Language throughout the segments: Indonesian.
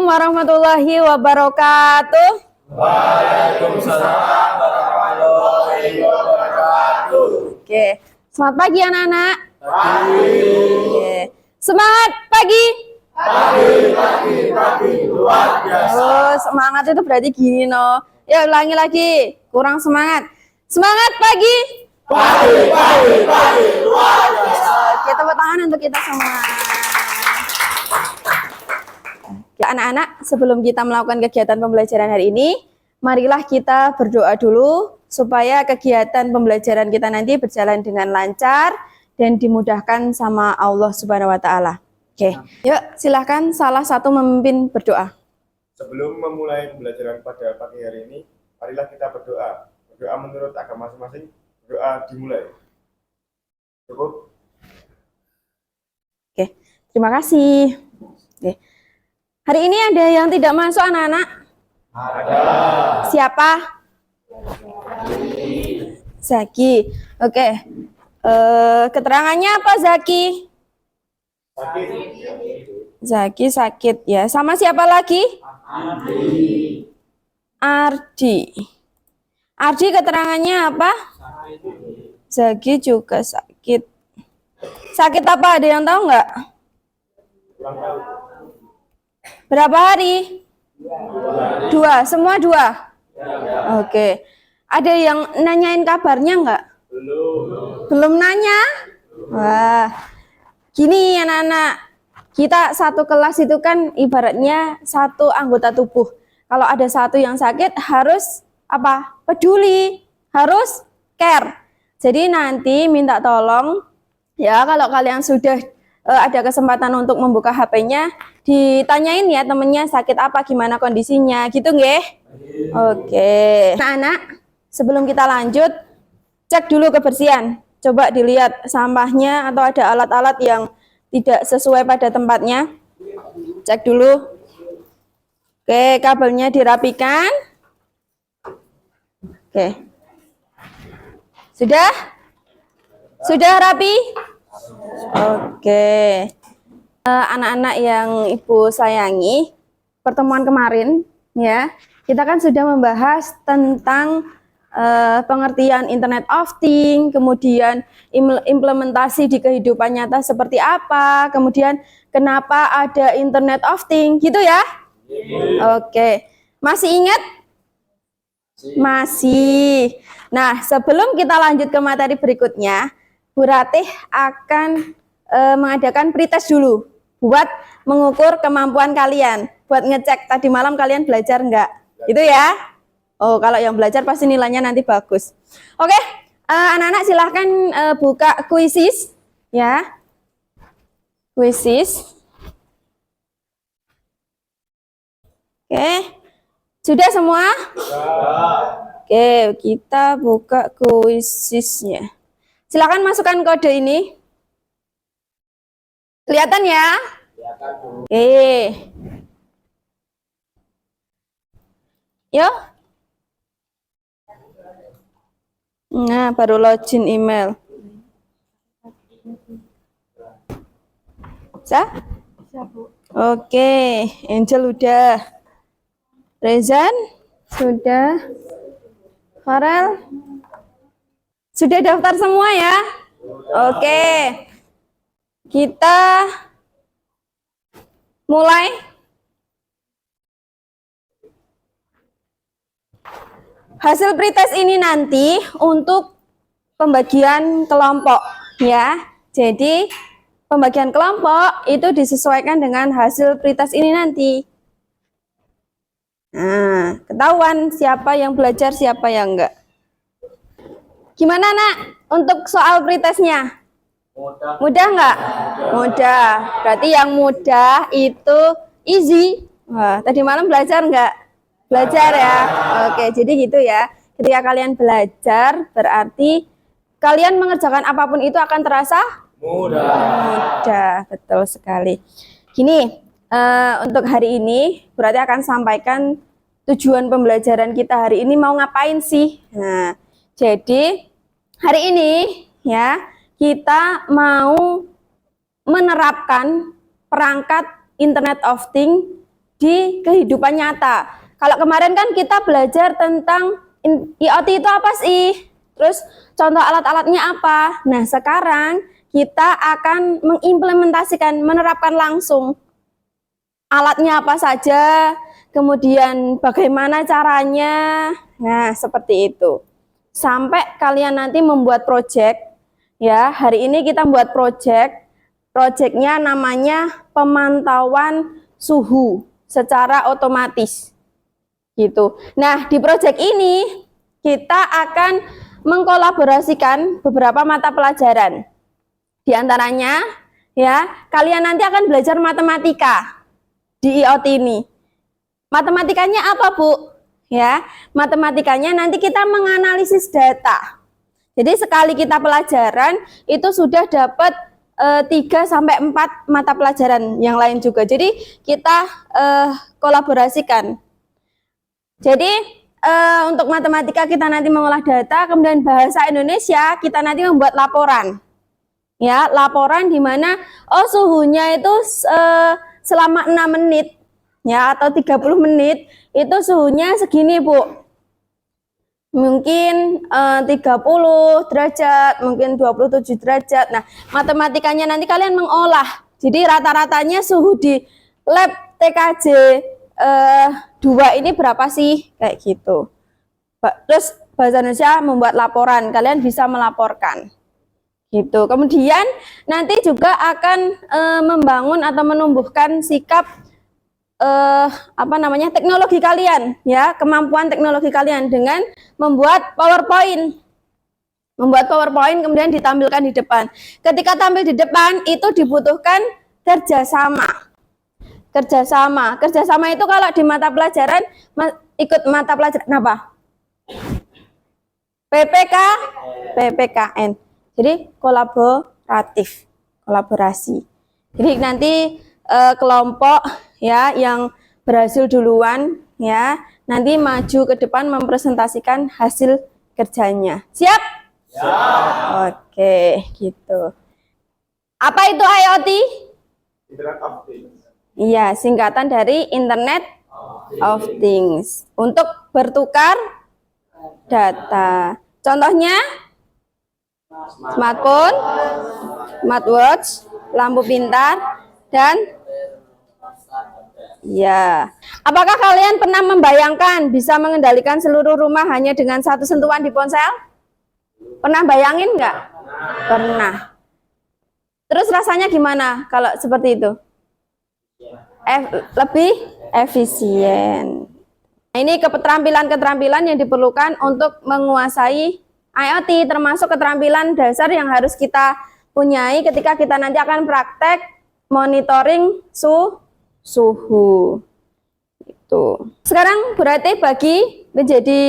warahmatullahi wabarakatuh. Waalaikumsalam warahmatullahi wabarakatuh. Oke, selamat pagi anak-anak. Pagi. Oke. Semangat pagi. Pagi, luar biasa. Oh, semangat itu berarti gini no. Ya ulangi lagi, kurang semangat. Semangat pagi. Pagi, luar biasa. Oke, tepuk tangan untuk kita semua. Ya anak-anak, sebelum kita melakukan kegiatan pembelajaran hari ini, marilah kita berdoa dulu supaya kegiatan pembelajaran kita nanti berjalan dengan lancar dan dimudahkan sama Allah Subhanahu wa taala. Oke. Yuk, silahkan salah satu memimpin berdoa. Sebelum memulai pembelajaran pada pagi hari ini, marilah kita berdoa. Berdoa menurut agama masing-masing, berdoa dimulai. Cukup? Oke, terima kasih. Oke. Hari ini ada yang tidak masuk anak-anak? Ada. Siapa? Zaki. Oke. Keterangannya apa Zaki? Sakit. Zaki sakit ya. Sama siapa lagi? Ardi. Ardi keterangannya apa? Zaki juga sakit. Sakit apa? Ada yang tahu nggak? Kurang tahu. Berapa hari? 2. Semua 2? Oke. Ada yang nanyain kabarnya nggak? Belum nanya? Wah. Gini anak-anak. Kita satu kelas itu kan ibaratnya satu anggota tubuh. Kalau ada satu yang sakit harus apa? Peduli. Harus care. Jadi nanti minta tolong ya kalau kalian sudah ada kesempatan untuk membuka HP-nya, ditanyain ya temennya sakit apa, gimana kondisinya, gitu nggih? Oke. Anak-anak, sebelum kita lanjut, cek dulu kebersihan. Coba dilihat sampahnya atau ada alat-alat yang tidak sesuai pada tempatnya. Cek dulu. Oke, kabelnya dirapikan. Oke. Sudah? Sudah rapi? Oke. Anak-anak yang Ibu sayangi, pertemuan kemarin ya, kita kan sudah membahas tentang pengertian Internet of Things, kemudian implementasi di kehidupan nyata seperti apa, kemudian kenapa ada Internet of Things, gitu ya? Oke. Masih ingat? Masih. Nah, sebelum kita lanjut ke materi berikutnya, Bu Ratih akan mengadakan pretest dulu buat mengukur kemampuan kalian, buat ngecek tadi malam kalian belajar enggak, gitu ya. Oh, kalau yang belajar pasti nilainya nanti bagus. Oke, anak-anak silahkan buka kuisis ya. Kuisis. Oke, sudah semua? Oke, kita buka kuisisnya. Silakan masukkan kode ini. Kelihatan ya? Oke. Yuk. Nah, baru login email. Bisa? Oke, Angel udah. Rezan sudah. Farel sudah daftar semua ya? Oke. Kita mulai. Hasil pretest ini nanti untuk pembagian kelompok ya. Jadi pembagian kelompok itu disesuaikan dengan hasil pretest ini nanti. Nah, ketahuan siapa yang belajar, siapa yang enggak. Gimana nak untuk soal pretestnya? Mudah nggak? Mudah. Berarti yang mudah itu easy. Wah, tadi malam belajar nggak? Belajar ya. Oke, jadi gitu ya. Ketika kalian belajar, berarti kalian mengerjakan apapun itu akan terasa mudah. Betul sekali. Gini, untuk hari ini berarti akan sampaikan tujuan pembelajaran kita hari ini mau ngapain sih? Nah, jadi hari ini ya kita mau menerapkan perangkat Internet of Things di kehidupan nyata. Kalau kemarin kan kita belajar tentang IoT itu apa sih? Terus contoh alat-alatnya apa? Nah, sekarang kita akan mengimplementasikan, menerapkan langsung alatnya apa saja, kemudian bagaimana caranya. Nah, seperti itu. Sampai kalian nanti membuat project, ya. Hari ini kita membuat projectnya namanya pemantauan suhu secara otomatis. Gitu. Nah, di project ini kita akan mengkolaborasikan beberapa mata pelajaran. Di antaranya, ya, kalian nanti akan belajar matematika di IoT ini. Matematikanya apa, Bu? Ya, matematikanya nanti kita menganalisis data. Jadi sekali kita pelajaran itu sudah dapat 3 sampai 4 mata pelajaran yang lain juga. Jadi kita kolaborasikan. Jadi untuk matematika kita nanti mengolah data, kemudian bahasa Indonesia kita nanti membuat laporan. Ya, laporan di mana suhunya itu selama 6 menit ya atau 30 menit itu suhunya segini, Bu. Mungkin 30 derajat, mungkin 27 derajat. Nah, matematikanya nanti kalian mengolah. Jadi rata-ratanya suhu di lab TKJ 2 ini berapa sih? Kayak gitu. Terus bahasa Indonesia membuat laporan, kalian bisa melaporkan. Gitu. Kemudian nanti juga akan membangun atau menumbuhkan sikap teknologi kalian, ya, kemampuan teknologi kalian dengan membuat PowerPoint. Membuat PowerPoint kemudian ditampilkan di depan. Ketika tampil di depan itu dibutuhkan kerjasama. Kerjasama itu kalau di mata pelajaran ikut mata pelajaran apa? PPKN. Jadi kolaborasi. Jadi nanti kelompok ya yang berhasil duluan ya nanti maju ke depan mempresentasikan hasil kerjanya. Siap? Siap. Oke, gitu. Apa itu IoT? Internet of Things. Iya, singkatan dari Internet of Things. Untuk bertukar data. Contohnya smartphone, smartwatch, lampu pintar, dan ya. Apakah kalian pernah membayangkan bisa mengendalikan seluruh rumah hanya dengan satu sentuhan di ponsel? Pernah bayangin nggak? Pernah. Terus rasanya gimana kalau seperti itu? Lebih efisien. Nah, ini keterampilan-keterampilan yang diperlukan untuk menguasai IoT, termasuk keterampilan dasar yang harus kita punyai ketika kita nanti akan praktek monitoring suhu. Itu. Sekarang berarti bagi menjadi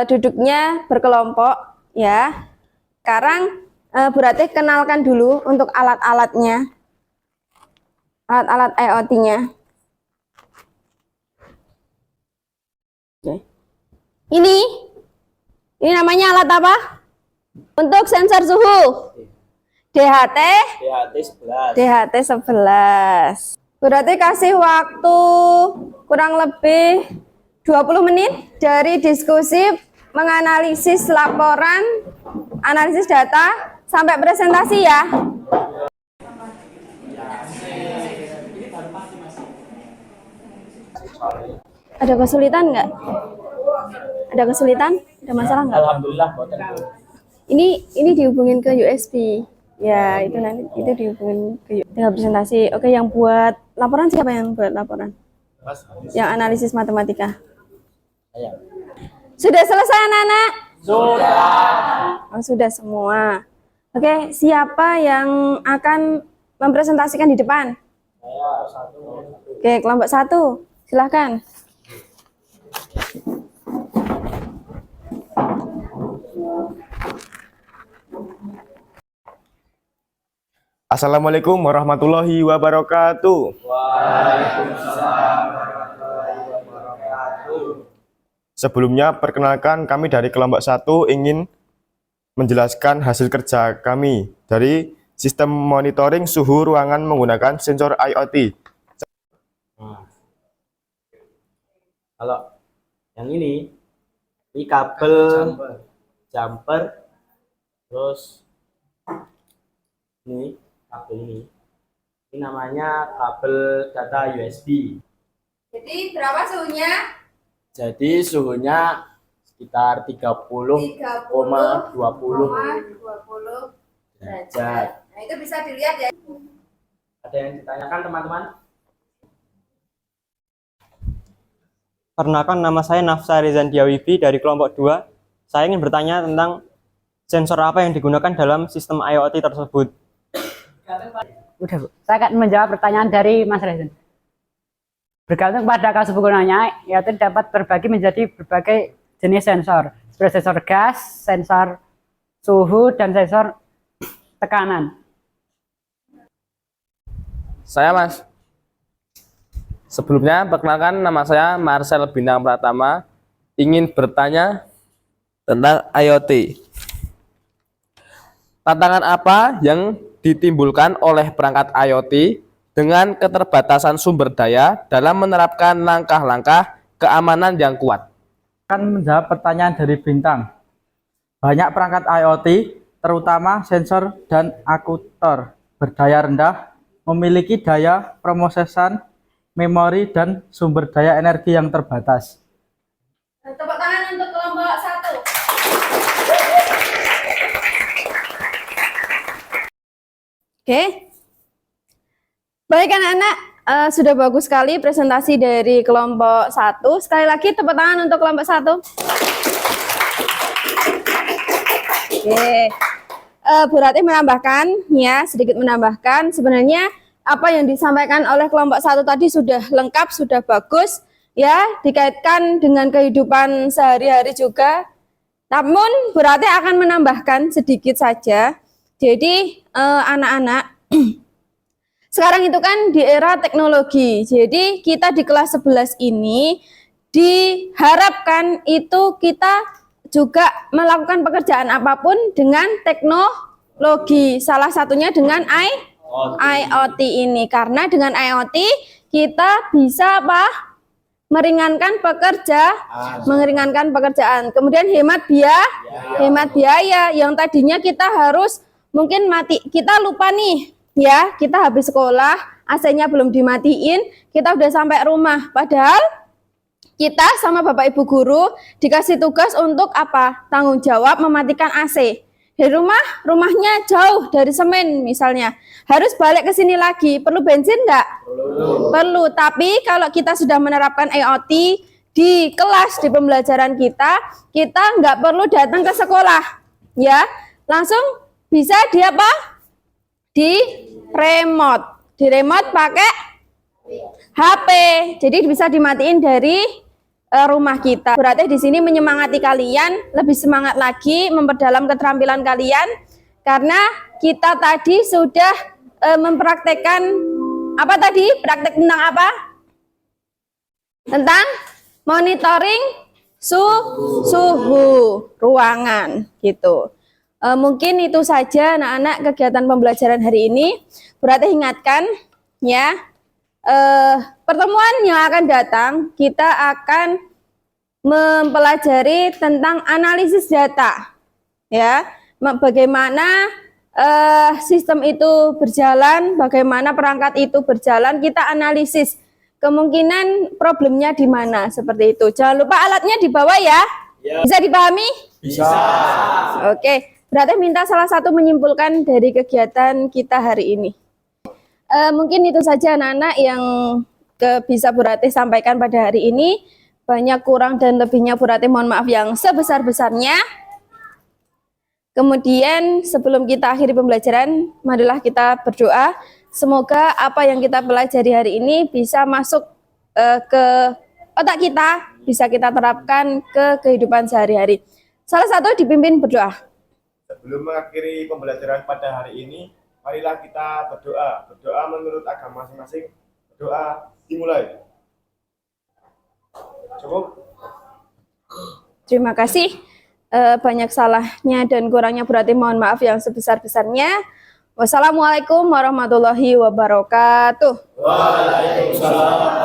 duduknya berkelompok, ya. Sekarang berarti kenalkan dulu untuk alat-alatnya. Alat-alat IoT-nya. Oke. Ini namanya alat apa? Untuk sensor suhu. DHT11. Berarti kasih waktu kurang lebih 20 menit dari diskusi menganalisis laporan, analisis data sampai presentasi ya. Ada kesulitan nggak? Ada kesulitan? Ada masalah nggak? Alhamdulillah. Ini dihubungin ke USB. Ya, itu nanti itu dihubungin ke tinggal presentasi. Oke, yang buat laporan siapa yang buat laporan? Yang analisis matematika. Sudah selesai anak-anak? Sudah. Oh, sudah semua. Oke, siapa yang akan mempresentasikan di depan? Oke, kelompok 1. Silahkan. Assalamualaikum warahmatullahi wabarakatuh. Sebelumnya perkenalkan kami dari kelompok 1 ingin menjelaskan hasil kerja kami dari sistem monitoring suhu ruangan menggunakan sensor IoT. Kalau yang ini kabel jumper, terus ini kabel ini namanya kabel data USB. Jadi berapa suhunya? Jadi suhunya sekitar 30,20 derajat. Nah, itu bisa dilihat ya. Ada yang ditanyakan teman-teman? Perkenalkan, nama saya Nafsa Rizandia Wibi dari kelompok 2. Saya ingin bertanya tentang sensor apa yang digunakan dalam sistem IoT tersebut. Udah, Bu. Saya akan menjawab pertanyaan dari Mas Rezan. Bergantung pada kasus penggunanya, IoT dapat terbagi menjadi berbagai jenis sensor, seperti sensor gas, sensor suhu, dan sensor tekanan. Saya Mas. Sebelumnya, perkenalkan nama saya Marcel Bintang Pratama, ingin bertanya tentang IoT. Tantangan apa yang ditimbulkan oleh perangkat IoT dengan keterbatasan sumber daya dalam menerapkan langkah-langkah keamanan yang kuat? Akan menjawab pertanyaan dari Bintang. Banyak perangkat IoT, terutama sensor dan akuator berdaya rendah, memiliki daya prosesan, memori, dan sumber daya energi yang terbatas. Tepuk tangan untuk kelompok 1. Oke. Baik anak-anak, sudah bagus sekali presentasi dari kelompok 1. Sekali lagi tepuk tangan untuk kelompok 1. Oke. Bu Ratih menambahkan, ya, sedikit menambahkan, sebenarnya apa yang disampaikan oleh kelompok 1 tadi sudah lengkap, sudah bagus, ya, dikaitkan dengan kehidupan sehari-hari juga. Namun Bu Ratih akan menambahkan sedikit saja. Jadi anak-anak, sekarang itu kan di era teknologi. Jadi kita di kelas 11 ini diharapkan itu kita juga melakukan pekerjaan apapun dengan teknologi. Salah satunya dengan IoT ini. Karena dengan IoT kita bisa apa? Meringankan pekerjaan. Kemudian hemat biaya yang tadinya kita harus mungkin kita lupa nih, ya, kita habis sekolah, AC-nya belum dimatiin, kita udah sampai rumah. Padahal kita sama Bapak Ibu guru dikasih tugas untuk apa? Tanggung jawab mematikan AC. Di rumahnya jauh dari semen misalnya. Harus balik ke sini lagi. Perlu bensin enggak? Perlu. Tapi kalau kita sudah menerapkan IoT di kelas, di pembelajaran kita nggak perlu datang ke sekolah. Ya, langsung bisa di apa? Di remote. Di remote pakai HP. Jadi bisa dimatiin dari rumah kita. Berarti di sini menyemangati kalian, lebih semangat lagi memperdalam keterampilan kalian karena kita tadi sudah mempraktekkan apa tadi? Praktek tentang apa? Tentang monitoring suhu ruangan gitu. Mungkin itu saja anak-anak kegiatan pembelajaran hari ini. Berarti ingatkan ya, pertemuan yang akan datang kita akan mempelajari tentang analisis data, ya, bagaimana sistem itu berjalan, bagaimana perangkat itu berjalan, kita analisis kemungkinan problemnya di mana, seperti itu. Jangan lupa alatnya dibawa ya. Bisa dipahami? Bisa. Oke, berarti minta salah satu menyimpulkan dari kegiatan kita hari ini. Mungkin itu saja anak-anak yang bisa Bu Ratih sampaikan pada hari ini. Banyak kurang dan lebihnya Bu Ratih mohon maaf yang sebesar-besarnya. Kemudian sebelum kita akhiri pembelajaran, marilah kita berdoa. Semoga apa yang kita pelajari hari ini bisa masuk ke otak kita, bisa kita terapkan ke kehidupan sehari-hari. Salah satu dipimpin berdoa. Sebelum mengakhiri pembelajaran pada hari ini, marilah kita berdoa. Berdoa menurut agama masing-masing. Berdoa dimulai. Cukup. Terima kasih. Banyak salahnya dan kurangnya berarti mohon maaf yang sebesar-besarnya. Wassalamualaikum warahmatullahi wabarakatuh. Waalaikumsalam.